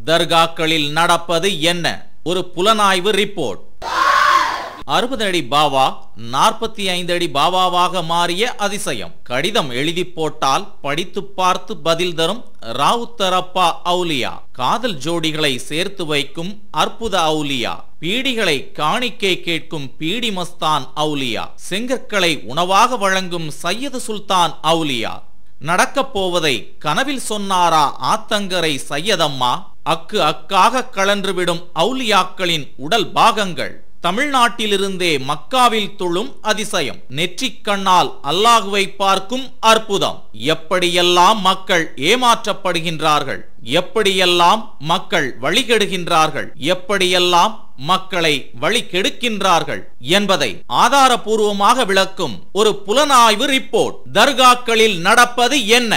தர்காக்களில் நடப்பது என்ன? ஒரு புலனாய்வு ரிப்போர்ட். 60 அடி பாபா 45 அடி பாபாவாக மாறிய அதிசயம். கடிதம் எழுதி போட்டால் படித்து பார்த்து பதில் தரும் ராவுத்தரப்பா அவுலியா. காதல் ஜோடிகளை சேர்த்து வைக்கும் அற்புத அவுலியா. பீடிகளை காணிக்கை கேட்கும் பீடி மஸ்தான் அவுலியா. செங்கற்களை உணவாக வழங்கும் சையது சுல்தான் அவுலியா. நடக்கப் போவதை கனவில் சொன்னாரா ஆத்தங்கரை சையதம்மா? அக்கு அக்காக கலன்றுவிடும் அவுலியாக்களின் உடல் பாகங்கள். தமிழ்நாட்டிலிருந்தே மக்காவில் தொழும் அதிசயம். நெற்றிக் கண்ணால் அல்லாஹுவை பார்க்கும் அற்புதம். எப்படியெல்லாம் மக்கள் ஏமாற்றப்படுகின்றார்கள், எப்படியெல்லாம் மக்கள் வழிகெடுகின்றார்கள், எப்படியெல்லாம் மக்களை வழி கெடுக்கின்றார்கள் என்பதை ஆதாரபூர்வமாக விளக்கும் ஒரு புலனாய்வு ரிப்போர்ட். தர்காக்களில் நடப்பது என்ன?